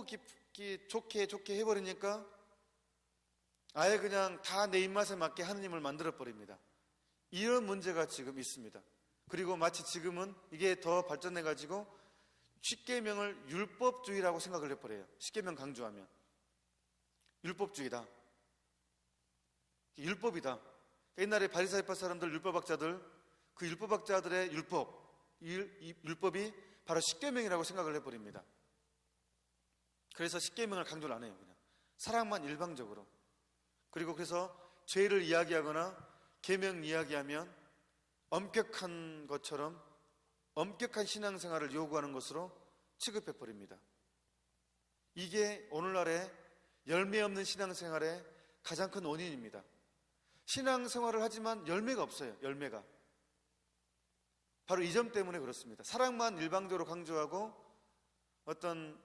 너무 좋게 해버리니까 아예 그냥 다 내 입맛에 맞게 하느님을 만들어버립니다. 이런 문제가 지금 있습니다. 그리고 마치 지금은 이게 더 발전해가지고 십계명을 율법주의라고 생각을 해버려요. 십계명 강조하면 율법주의다, 율법이다. 옛날에 바리사이파 사람들, 율법학자들, 그 율법학자들의 율법이 바로 십계명이라고 생각을 해버립니다. 그래서 십계명을 강조를 안 해요. 그냥 사랑만 일방적으로. 그리고 그래서 죄를 이야기하거나 계명 이야기하면 엄격한 것처럼 엄격한 신앙생활을 요구하는 것으로 취급해버립니다. 이게 오늘날의 열매 없는 신앙생활의 가장 큰 원인입니다. 신앙생활을 하지만 열매가 없어요. 열매가. 바로 이 점 때문에 그렇습니다. 사랑만 일방적으로 강조하고 어떤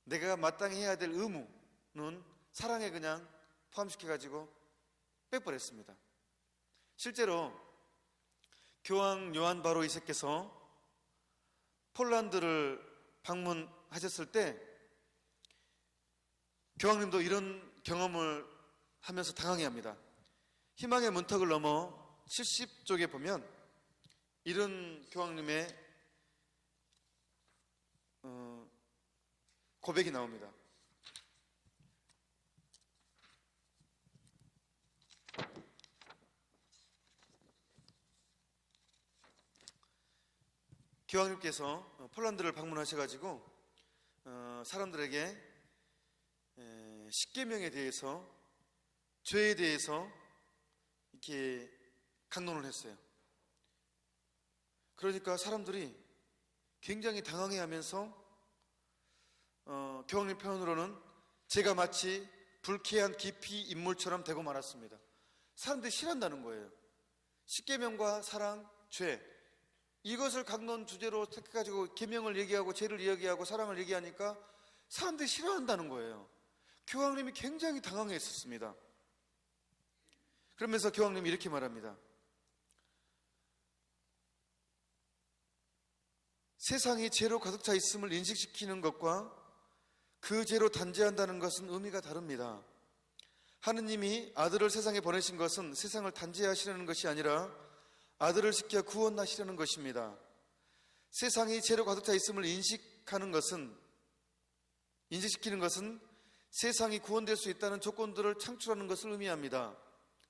내가 마땅히 해야 될 의무는 사랑에 그냥 포함시켜가지고 빼버렸습니다. 실제로 교황 요한 바로 2세께서 폴란드를 방문하셨을 때 교황님도 이런 경험을 하면서 당황해합니다. 희망의 문턱을 넘어 70쪽에 보면 이런 교황님의 고백이 나옵니다. 교황님께서 폴란드를 방문하셔가지고 사람들에게 십계명에 대해서, 죄에 대해서 이렇게 강론을 했어요. 그러니까 사람들이 굉장히 당황해하면서 교황님 표현으로는 제가 마치 불쾌한 기피 인물처럼 되고 말았습니다. 사람들이 싫어한다는 거예요. 십계명과 사랑, 죄, 이것을 강론 주제로 택해가지고 계명을 얘기하고 죄를 이야기하고 사랑을 얘기하니까 사람들이 싫어한다는 거예요. 교황님이 굉장히 당황했었습니다. 그러면서 교황님이 이렇게 말합니다. 세상이 죄로 가득 차 있음을 인식시키는 것과 그 죄로 단죄한다는 것은 의미가 다릅니다. 하느님이 아들을 세상에 보내신 것은 세상을 단죄하시려는 것이 아니라 아들을 지켜 구원하시려는 것입니다. 세상이 죄로 가득 차 있음을 인식시키는 것은 세상이 구원될 수 있다는 조건들을 창출하는 것을 의미합니다.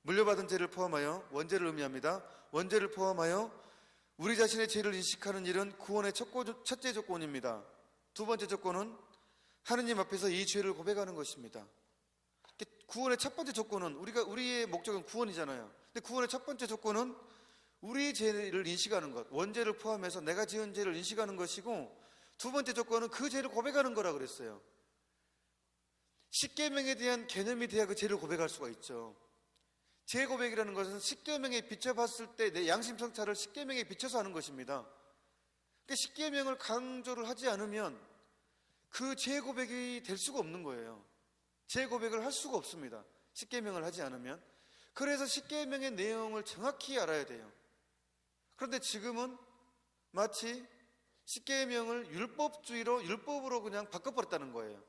물려받은 죄를 포함하여 원죄를 의미합니다. 원죄를 포함하여 우리 자신의 죄를 인식하는 일은 구원의 첫째 조건입니다. 두 번째 조건은 하느님 앞에서 이 죄를 고백하는 것입니다. 구원의 첫 번째 조건은 우리의 목적은 구원이잖아요. 근데 구원의 첫 번째 조건은 우리 죄를 인식하는 것, 원죄를 포함해서 내가 지은 죄를 인식하는 것이고, 두 번째 조건은 그 죄를 고백하는 거라 그랬어요. 십계명에 대한 개념이 돼야 그 죄를 고백할 수가 있죠. 죄 고백이라는 것은 십계명에 비춰봤을 때 내 양심 성찰을 십계명에 비춰서 하는 것입니다. 그러니까 십계명을 강조를 하지 않으면 그 죄 고백이 될 수가 없는 거예요. 죄 고백을 할 수가 없습니다. 십계명을 하지 않으면. 그래서 십계명의 내용을 정확히 알아야 돼요. 그런데 지금은 마치 십계명을 율법으로 그냥 바꿔버렸다는 거예요.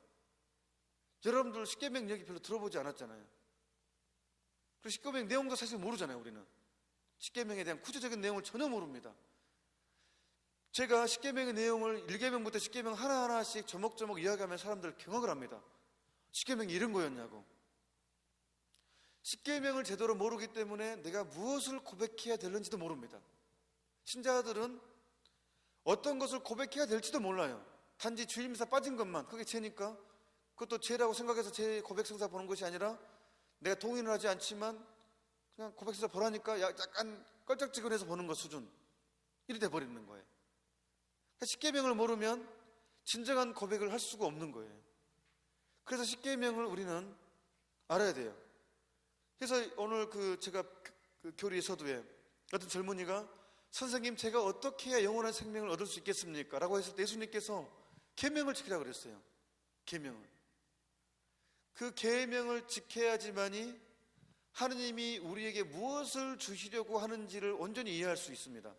여러분들 십계명 얘기 별로 들어보지 않았잖아요. 그리고 십계명 내용도 사실 모르잖아요. 우리는 십계명에 대한 구체적인 내용을 전혀 모릅니다. 제가 십계명의 내용을 1계명부터 십계명 하나하나씩 조목조목 이야기하면 사람들 경악을 합니다. 십계명이 이런 거였냐고. 십계명을 제대로 모르기 때문에 내가 무엇을 고백해야 되는지도 모릅니다. 신자들은 어떤 것을 고백해야 될지도 몰라요. 단지 주일미사 빠진 것만, 그게 죄니까 그것도 죄라고 생각해서 제 고백성사 보는 것이 아니라 내가 동의는 하지 않지만 그냥 고백성사 보라니까 약간 껄쩍지근해서 보는 것 수준, 이리 돼버리는 거예요. 그러니까 십계명을 모르면 진정한 고백을 할 수가 없는 거예요. 그래서 십계명을 우리는 알아야 돼요. 그래서 오늘 제가 교리 서두에 어떤 젊은이가 선생님, 제가 어떻게 해야 영원한 생명을 얻을 수 있겠습니까? 라고 했을 때 예수님께서 계명을 지키라고 그랬어요. 계명을. 그 계명을 지켜야지만이 하느님이 우리에게 무엇을 주시려고 하는지를 온전히 이해할 수 있습니다.